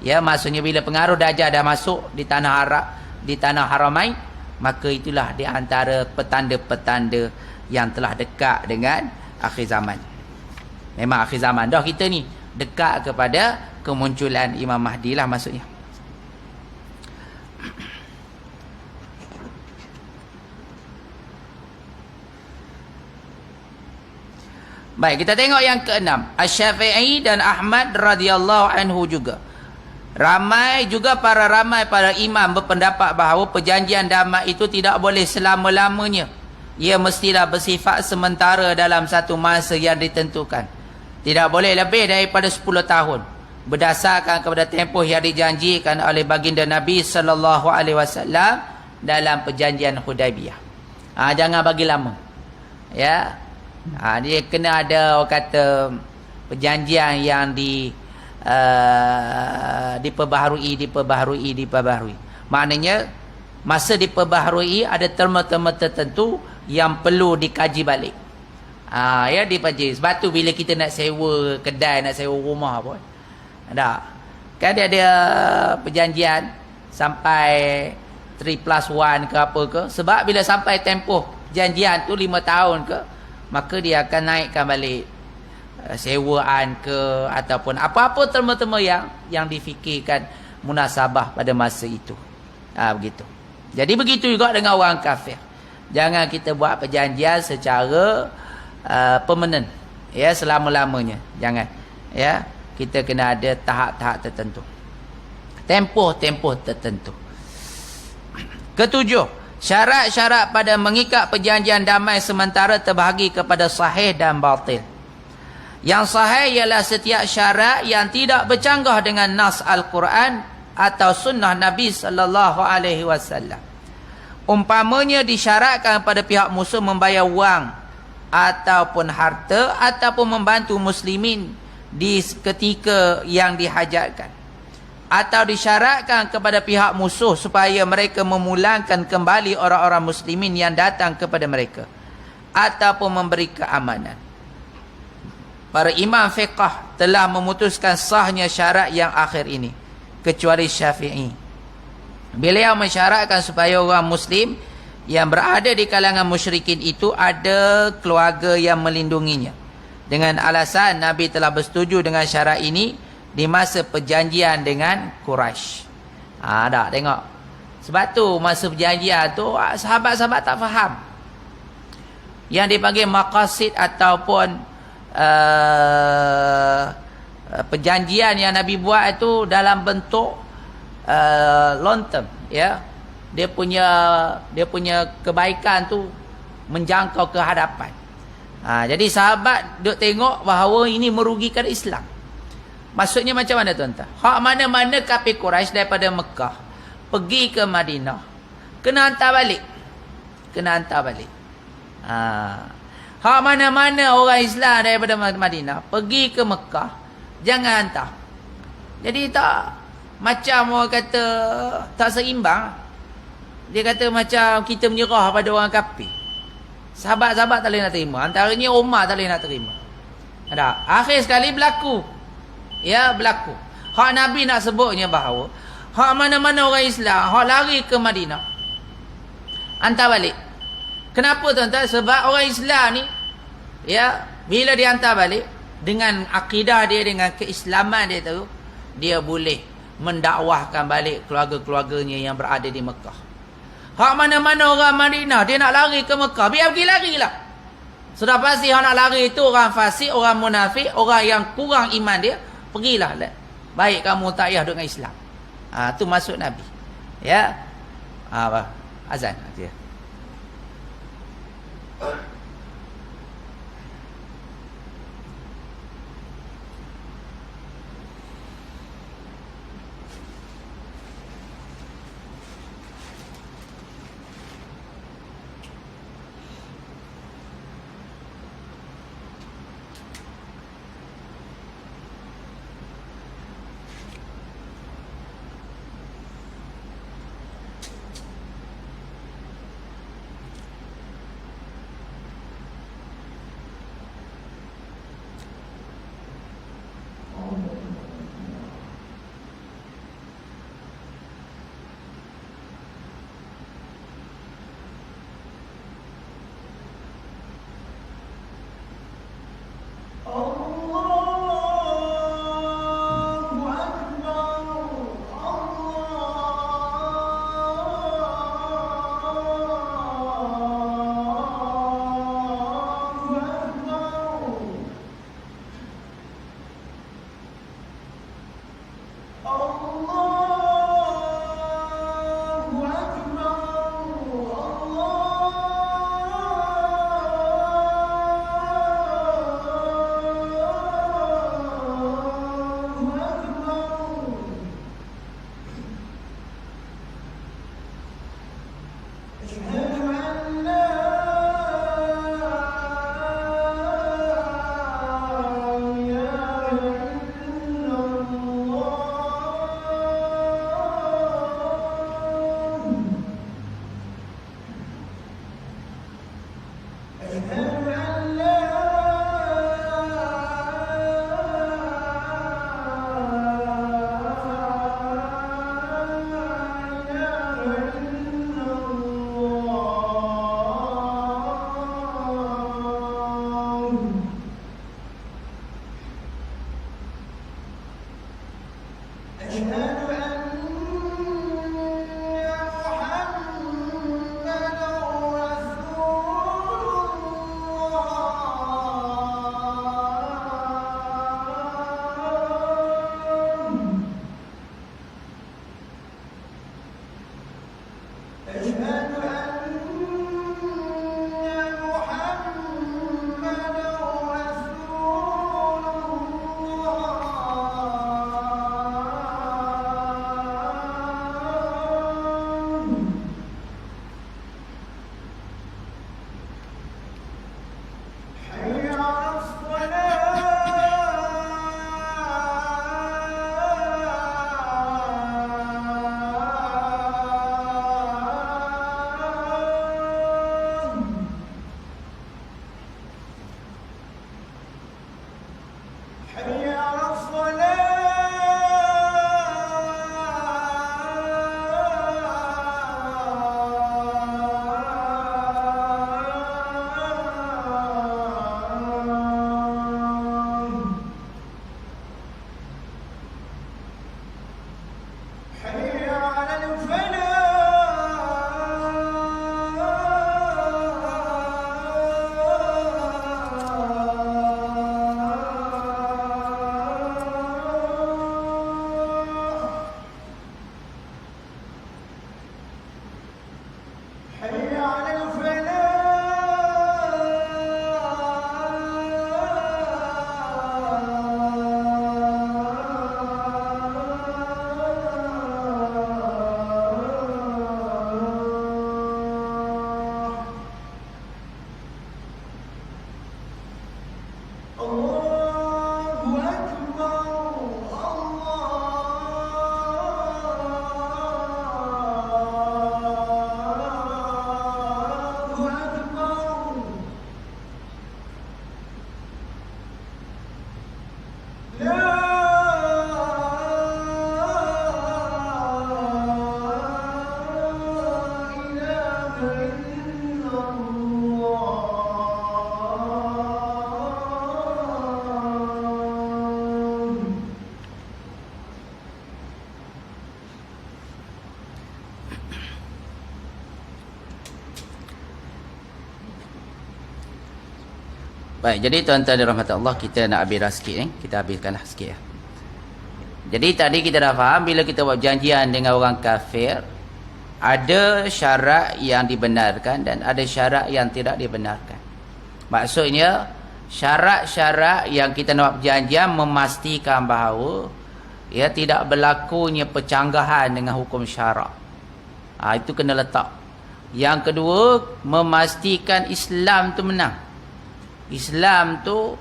Ya, maksudnya bila pengaruh Dajjal dah masuk di tanah Arab, di tanah Haramain, maka itulah di antara petanda-petanda yang telah dekat dengan akhir zaman. Memang akhir zaman dah kita ni, dekat kepada kemunculan Imam Mahdi lah maksudnya. Baik, kita tengok yang keenam. Asy-Syafi'i dan Ahmad radhiyallahu anhu juga. Ramai para imam berpendapat bahawa perjanjian damai itu tidak boleh selama-lamanya. Ia mestilah bersifat sementara dalam satu masa yang ditentukan. Tidak boleh lebih daripada 10 tahun. Berdasarkan kepada tempoh yang dijanjikan oleh baginda Nabi sallallahu alaihi wasallam dalam perjanjian Hudaibiyah. Jangan bagi lama. Ya. Dia kena ada orang kata perjanjian yang diperbaharui. Maknanya masa diperbaharui ada terma-terma tertentu yang perlu dikaji balik. Ya, dikaji. Sebab tu bila kita nak sewa kedai, nak sewa rumah pun, Tak? Kan dia ada perjanjian sampai 3+1 ke apa ke. Sebab bila sampai tempoh perjanjian tu 5 tahun ke, maka dia akan naikkan balik sewaan ke ataupun apa-apa terma-terma yang difikirkan munasabah pada masa itu. Begitu. Jadi begitu juga dengan orang kafir. Jangan kita buat perjanjian secara permanent, ya, selama-lamanya. Jangan. Ya, kita kena ada tahap-tahap tertentu. Tempoh-tempoh tertentu. Ketujuh, syarat-syarat pada mengikat perjanjian damai sementara terbahagi kepada sahih dan batil. Yang sahih ialah setiap syarat yang tidak bercanggah dengan nas Al-Quran atau sunnah Nabi sallallahu alaihi wasallam. Umpamanya disyaratkan pada pihak musuh membayar wang ataupun harta ataupun membantu muslimin di ketika yang dihajatkan. Atau disyaratkan kepada pihak musuh supaya mereka memulangkan kembali orang-orang muslimin yang datang kepada mereka ataupun memberi keamanan. Para imam fiqh telah memutuskan sahnya syarat yang akhir ini, kecuali Syafi'i. Beliau mensyaratkan supaya orang muslim yang berada di kalangan musyrikin itu ada keluarga yang melindunginya. Dengan alasan Nabi telah bersetuju dengan syarat ini di masa perjanjian dengan Quraisy. Tak tengok. Sebab tu masa perjanjian tu sahabat-sahabat tak faham. Yang dipanggil maqasid ataupun perjanjian yang Nabi buat itu dalam bentuk long term, ya. Dia punya kebaikan tu menjangkau ke hadapan. Jadi sahabat duk tengok bahawa ini merugikan Islam. Maksudnya macam mana tuan-tuan? Hak mana-mana kafir Quraisy daripada Mekah pergi ke Madinah, kena hantar balik. Hak mana-mana orang Islam daripada Madinah pergi ke Mekah, jangan hantar. Jadi tak, macam orang kata tak seimbang. Dia kata macam kita menyerah pada orang kafir. Sahabat-sahabat tak boleh nak terima. Antaranya Umar tak boleh nak terima. Akhir sekali berlaku. Ya, berlaku. Hak Nabi nak sebutnya bahawa hak mana-mana orang Islam hak lari ke Madinah, hantar balik. Kenapa tuan-tuan? Sebab orang Islam ni, ya, bila dia hantar balik dengan akidah dia, dengan keislaman dia tu, dia boleh mendakwahkan balik keluarga-keluarganya yang berada di Mekah. Hak mana-mana orang Madinah dia nak lari ke Mekah, biar pergi larilah. Sudah pasti hak nak lari itu orang fasik, orang munafik, orang yang kurang iman dia, pergilah. Baik kamu tak payah duduk dengan Islam. Tu maksud Nabi. Ya. Azan dia. Baik, jadi tuan-tuan dirahmati Allah, kita nak habis dah sikit kita habiskanlah sikit ya. Jadi tadi kita dah faham bila kita buat janjian dengan orang kafir, ada syarat yang dibenarkan dan ada syarat yang tidak dibenarkan. Maksudnya syarat-syarat yang kita nak berjanjian memastikan bahawa ya tidak berlakunya percanggahan dengan hukum syarak. Itu kena letak. Yang kedua, memastikan Islam tu menang. Islam tu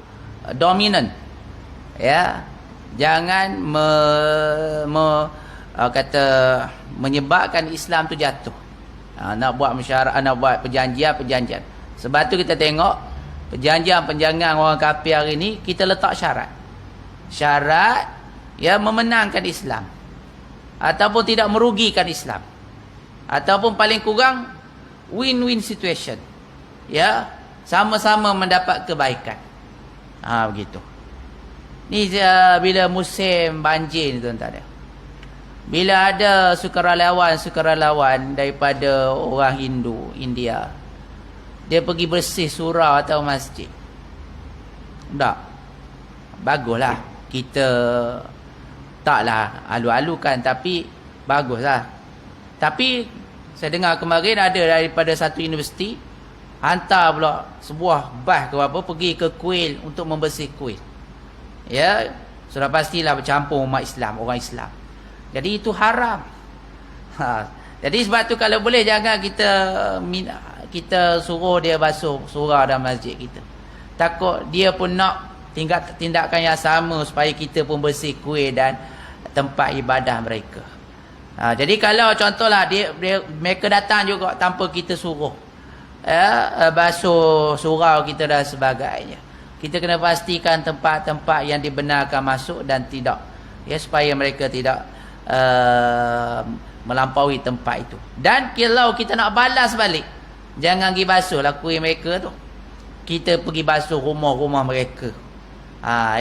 dominan. Ya. Jangan menyebabkan Islam tu jatuh. Nak buat mesyuarat, nak buat perjanjian. Sebab tu kita tengok perjanjian orang kafir hari ni, kita letak syarat. Syarat ya memenangkan Islam ataupun tidak merugikan Islam. Ataupun paling kurang win-win situation. Ya, sama-sama mendapat kebaikan. Begitu. Ni bila musim banjir ni tuan-tuan. Bila ada sukarelawan daripada orang Hindu, India, dia pergi bersih surau atau masjid. Tak. Baguslah. Kita taklah alu-alukan, tapi baguslah. Tapi saya dengar kemarin ada daripada satu universiti hantar pula sebuah bas ke apa pergi ke kuil untuk membersih kuil. Ya, sudah pastilah bercampur umat Islam, orang Islam. Jadi itu haram. Jadi sebab tu kalau boleh jangan kita suruh dia basuh surau dan masjid kita. Takut dia pun nak tindakan yang sama supaya kita pun bersih kuil dan tempat ibadah mereka. Jadi kalau contohlah mereka datang juga tanpa kita suruh, basuh surau kita dan sebagainya, kita kena pastikan tempat-tempat yang dibenarkan masuk dan tidak, ya, supaya mereka tidak melampaui tempat itu. Dan kalau kita nak balas balik, jangan pergi basuh lah kuih mereka tu, kita pergi basuh rumah-rumah mereka.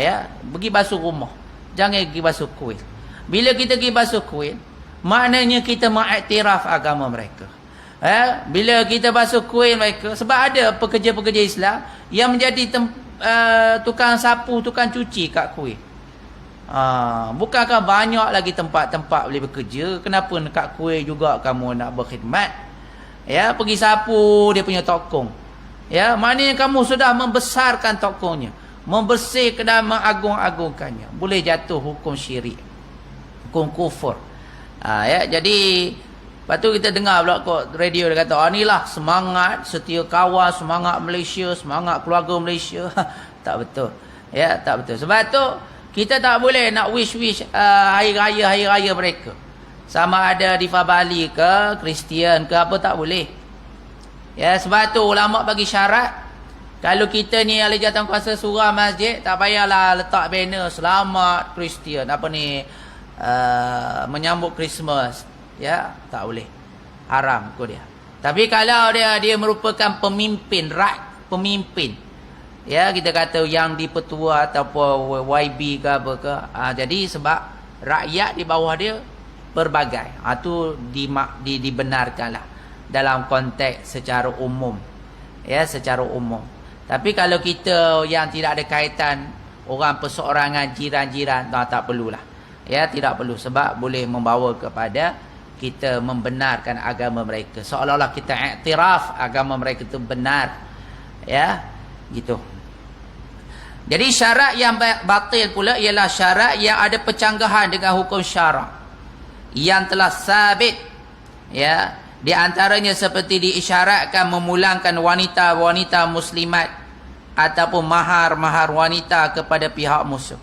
Ya, pergi basuh rumah, jangan pergi basuh kuih. Bila kita pergi basuh kuih, maknanya kita mengiktiraf agama mereka. Bila kita basuh kuil mereka, sebab ada pekerja-pekerja Islam yang menjadi tukang sapu, tukang cuci kat kuil. Bukankah banyak lagi tempat-tempat boleh bekerja? Kenapa kat kuil juga kamu nak berkhidmat? Ya, pergi sapu dia punya tokong. Ya, maknanya kamu sudah membesarkan tokongnya, membersihkan dan mengagung-agungkannya. Boleh jatuh hukum syirik, hukum kufur. Ya, jadi lepas tu kita dengar pula kok radio dia kata, inilah semangat setia kawan, semangat Malaysia, semangat keluarga Malaysia. Tak betul. Ya, tak betul. Sebab tu kita tak boleh nak wish hari raya mereka. Sama ada di Fabali ke, Kristian ke apa, tak boleh. Ya, sebab tu ulama bagi syarat, kalau kita ni ahli jawatankuasa surau masjid, tak payahlah letak banner selamat Kristian, apa ni, menyambut Christmas. Ya, tak boleh. Haram kau dia. Tapi kalau dia merupakan pemimpin, pemimpin. Ya, kita kata yang dipetua ataupun YB ke apa ke. Jadi sebab rakyat di bawah dia berbagai. Itu dibenarkanlah dalam konteks secara umum. Ya, secara umum. Tapi kalau kita yang tidak ada kaitan, orang perseorangan, jiran-jiran, tak perlulah. Ya, tidak perlu, sebab boleh membawa kepada kita membenarkan agama mereka, seolah-olah kita iktiraf agama mereka itu benar. Ya, gitu. Jadi syarat yang batil pula ialah syarat yang ada percanggahan dengan hukum syarak yang telah sabit. Ya, di antaranya seperti diisyaratkan memulangkan wanita-wanita muslimat ataupun mahar-mahar wanita kepada pihak musuh,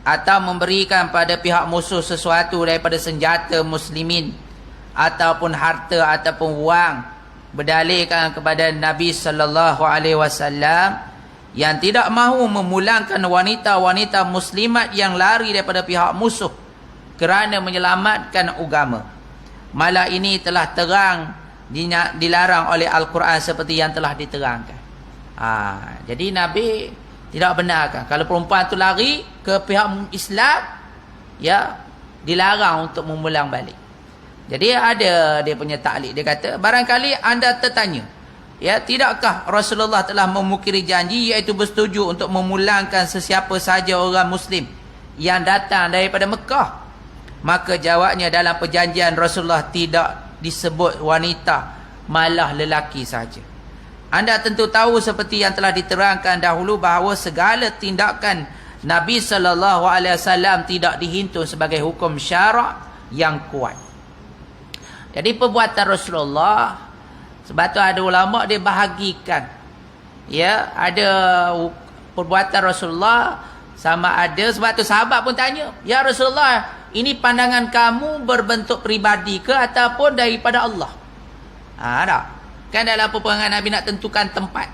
atau memberikan pada pihak musuh sesuatu daripada senjata muslimin ataupun harta ataupun wang, berdalilkan kepada Nabi sallallahu alaihi wasallam yang tidak mahu memulangkan wanita-wanita muslimat yang lari daripada pihak musuh kerana menyelamatkan agama. Malah ini telah terang dilarang oleh Al-Quran seperti yang telah diterangkan. Jadi Nabi tidak benarkan kalau perempuan tu lari ke pihak Islam, ya, dilarang untuk memulang balik. Jadi ada dia punya taklid, dia kata barangkali anda tertanya, Ya, tidakkah Rasulullah telah memukiri janji iaitu bersetuju untuk memulangkan sesiapa saja orang muslim yang datang daripada Mekah? Maka jawabnya, dalam perjanjian Rasulullah tidak disebut wanita, malah lelaki saja. Anda tentu tahu seperti yang telah diterangkan dahulu bahawa segala tindakan Nabi SAW tidak dihitung sebagai hukum syarak yang kuat. Jadi perbuatan Rasulullah, sebab tu ada ulama dia bahagikan. Ya, ada perbuatan Rasulullah sama ada, sebab tu sahabat pun tanya, "Ya Rasulullah, ini pandangan kamu berbentuk peribadi ke ataupun daripada Allah?" Tak. Kan dalam peperangan Nabi nak tentukan tempat.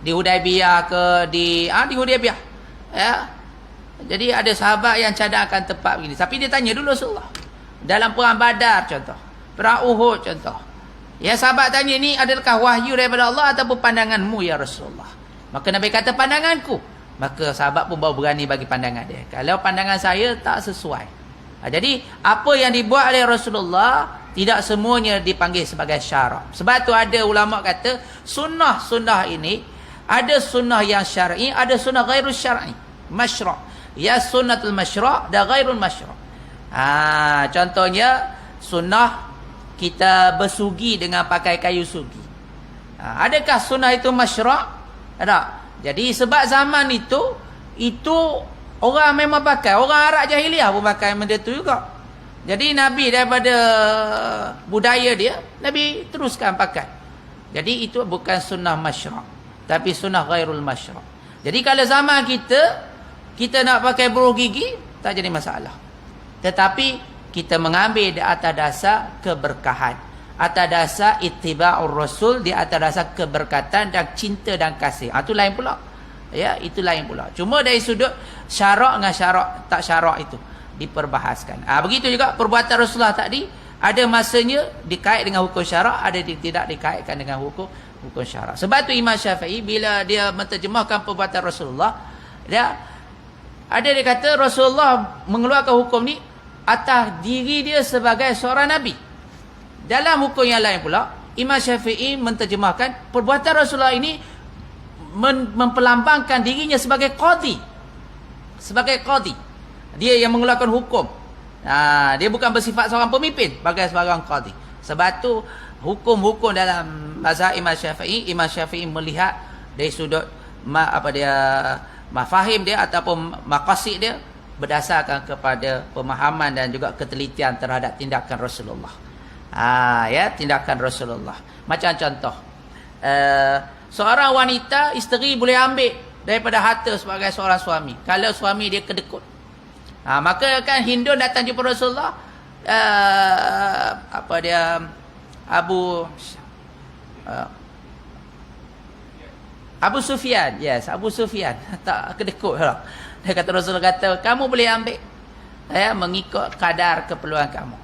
Di Hudaibiyah ke di Hudaibiyah. Ya. Jadi ada sahabat yang cadangkan tempat begini. Tapi dia tanya dulu Rasulullah. Dalam perang Badar contoh, perang Uhud contoh. Ya, sahabat tanya, ni adakah wahyu daripada Allah ataupun pandanganmu ya Rasulullah? Maka Nabi kata pandanganku. Maka sahabat pun baru berani bagi pandangan dia. Kalau pandangan saya tak sesuai. Jadi apa yang dibuat oleh Rasulullah tidak semuanya dipanggil sebagai syarak. Sebab tu ada ulama kata sunnah-sunnah ini ada sunnah yang syar'i, ada sunnah ghairul syar'i, masyra'. Ya, sunnatul masyra' dan ghairul masyra'. Contohnya sunnah kita bersugi dengan pakai kayu sugi. Adakah sunnah itu masyra'? Tak. Jadi sebab zaman itu orang memang pakai, orang Arab jahiliah pun pakai benda tu juga. Jadi Nabi daripada budaya dia, Nabi teruskan pakai. Jadi itu bukan sunnah masyra', tapi sunnah ghairul masyra'. Jadi kalau zaman kita nak pakai buruh gigi, tak jadi masalah. Tetapi kita mengambil di atas dasar keberkahan, atas dasar ittiba'ur rasul, di atas dasar keberkatan dan cinta dan kasih. Itu lain pula. Ya, itu lain pula. Cuma dari sudut syarak dengan syarak tak syarak itu diperbahaskan. Begitu juga perbuatan Rasulullah tadi, ada masanya dikait dengan hukum syarak, ada tidak dikaitkan dengan hukum syarak. Sebab tu Imam Syafi'i bila dia menterjemahkan perbuatan Rasulullah, dia kata Rasulullah mengeluarkan hukum ni atas diri dia sebagai seorang Nabi. Dalam hukum yang lain pula, Imam Syafi'i menterjemahkan perbuatan Rasulullah ini memperlambangkan dirinya sebagai qadhi. Sebagai qadhi. Dia yang mengeluarkan hukum. Dia bukan bersifat seorang pemimpin, sebagai seorang qadhi. Sebab tu hukum-hukum dalam mazhab Imam Syafi'i melihat dari sudut mafahim dia ataupun maqasid dia berdasarkan kepada pemahaman dan juga ketelitian terhadap tindakan Rasulullah. Tindakan Rasulullah. Macam contoh, seorang wanita, isteri boleh ambil daripada harta sebagai seorang suami kalau suami dia kedekut. Maka kan Hindun datang jumpa Rasulullah, Abu Sufyan. Yes, Abu Sufyan tak kedekut lah. Dia kata, Rasulullah kata, kamu boleh ambil mengikut kadar keperluan kamu.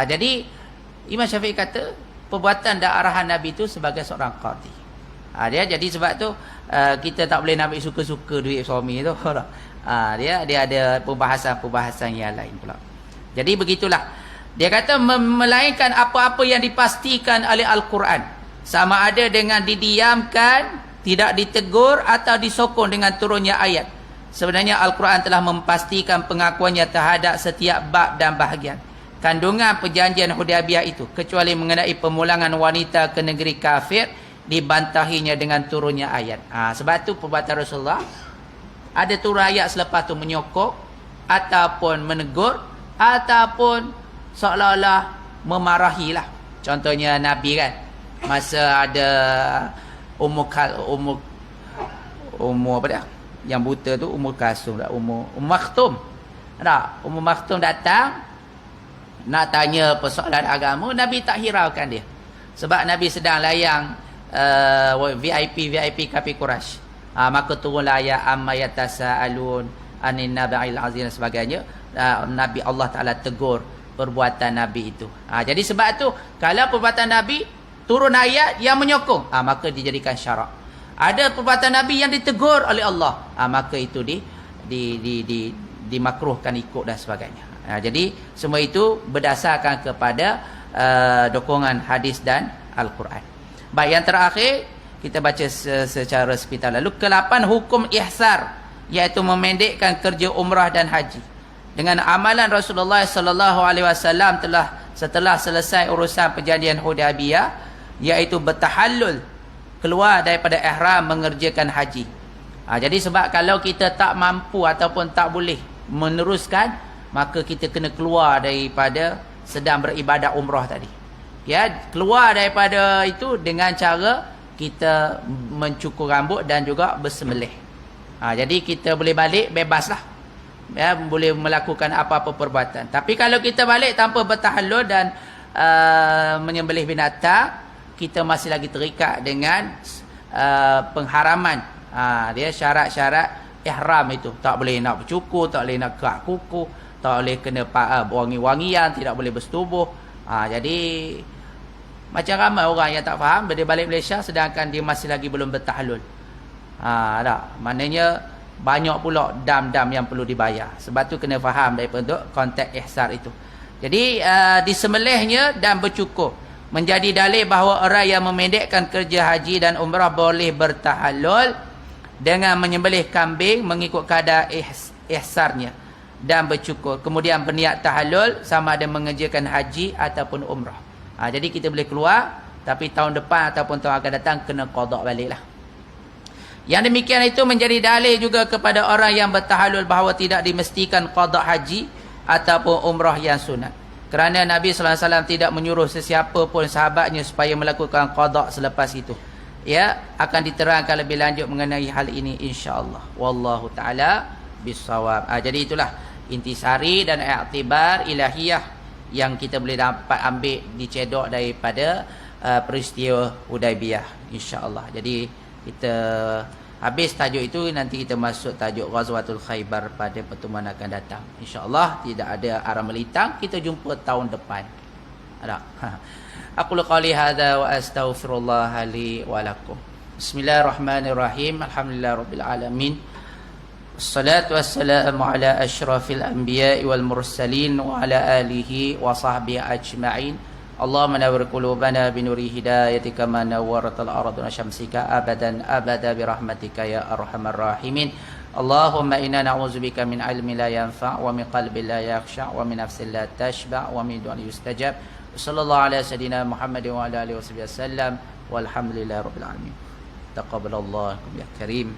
Jadi Imam Syafi'i kata perbuatan dan arahan Nabi itu sebagai seorang qadhi. Jadi sebab tu kita tak boleh nak ambil suka-suka duit suami tu. Dia ada perbahasan yang lain pula. Jadi begitulah. Dia kata melainkan apa-apa yang dipastikan oleh Al-Quran, sama ada dengan didiamkan, tidak ditegur atau disokong dengan turunnya ayat. Sebenarnya Al-Quran telah memastikan pengakuannya terhadap setiap bab dan bahagian kandungan perjanjian Hudaibiyah itu, kecuali mengenai pemulangan wanita ke negeri kafir, dibantahinya dengan turunnya ayat. Sebab tu perbuatan Rasulullah ada turun ayat selepas tu menyokong ataupun menegur ataupun seolah-olah memarahilah. Contohnya Nabi kan, masa ada Ummu apa dia? Yang buta tu Ummu Kasum tak? Ummu Maktum. Tak? Ummu Maktum datang nak tanya persoalan agama, Nabi tak hiraukan dia. Sebab Nabi sedang layang VIP kafir Quraisy. Maka turunlah ayat amma yatasaalun anin naba'il azim dan sebagainya. Nabi Allah Taala tegur perbuatan Nabi itu. Jadi sebab tu kalau perbuatan Nabi turun ayat yang menyokong, maka dijadikan syarak. Ada perbuatan Nabi yang ditegur oleh Allah, maka itu dimakruhkan ikut dan sebagainya. Jadi semua itu berdasarkan kepada dokongan hadis dan Al-Quran. Baik, yang terakhir kita baca secara sepintas. Lalu ke-8 hukum ihsar, iaitu memendekkan kerja umrah dan haji. Dengan amalan Rasulullah sallallahu alaihi wasallam setelah selesai urusan perjanjian Hudaybiyah, iaitu bertahallul, keluar daripada ihram mengerjakan haji. Jadi sebab kalau kita tak mampu ataupun tak boleh meneruskan, maka kita kena keluar daripada sedang beribadat umrah tadi. Ya, keluar daripada itu dengan cara kita mencukur rambut dan juga bersembelih. Jadi kita boleh balik bebaslah. Ya, boleh melakukan apa-apa perbuatan. Tapi kalau kita balik tanpa bertahallul dan menyembelih binatang, kita masih lagi terikat dengan pengharaman. Dia syarat-syarat ihram itu. Tak boleh nak bercukur, tak boleh nak kerak kuku, tak boleh kena wangi-wangian, tidak boleh bersetubuh. Jadi macam ramai orang yang tak faham, dia balik Malaysia sedangkan dia masih lagi belum bertahallul. Tak. Maknanya banyak pula dam-dam yang perlu dibayar. Sebab tu kena faham daripada konteks ihsar itu. Jadi disembelihnya dan bercukur menjadi dalil bahawa orang yang memendekkan kerja haji dan umrah boleh bertahallul dengan menyembelih kambing mengikut kadar ihsarnya dan bercukur. Kemudian berniat tahallul sama ada mengerjakan haji ataupun umrah. Jadi kita boleh keluar, tapi tahun depan ataupun tahun akan datang kena qada baliklah. Yang demikian itu menjadi dalil juga kepada orang yang bertahallul bahawa tidak dimestikan qada haji ataupun umrah yang sunat. Kerana Nabi sallallahu alaihi wasallam tidak menyuruh sesiapa pun sahabatnya supaya melakukan qada selepas itu. Ya, akan diterangkan lebih lanjut mengenai hal ini insya-Allah. Wallahu taala bisawab. Jadi itulah intisari dan i'tibar ilahiyah yang kita boleh dapat ambil dicedok daripada peristiwa Hudaybiyah insya-Allah. Jadi kita habis tajuk itu, nanti kita masuk tajuk Ghazwatul Khaybar pada pertemuan akan datang insya-Allah. Tidak ada arah melintang, kita jumpa tahun depan. Ada. Aqulu qali hadza wa astaghfirullah li wa lakum. Bismillahirrahmanirrahim. Alhamdulillahirabbil alamin. Wassalatu wassalamu ala asyrafil anbiya'i wal mursalin wa ala alihi wa sahbihi ajma'in. Allahumma nawwir qulubana bi nuri hidayatika kama nawwaratal arduna syamsika abadan abada bi rahmatika ya arhamar rahimin. Allahumma inna na'udzubika min ilmin la yanfa' wa min qalbin la yakhsha' wa min nafsin la tashba' wa min du'ain yustajab. Sallallahu ala sayidina Muhammadin wa ala alihi wasallam walhamdulillahi rabbil alamin. Taqabbalallahu ya karim.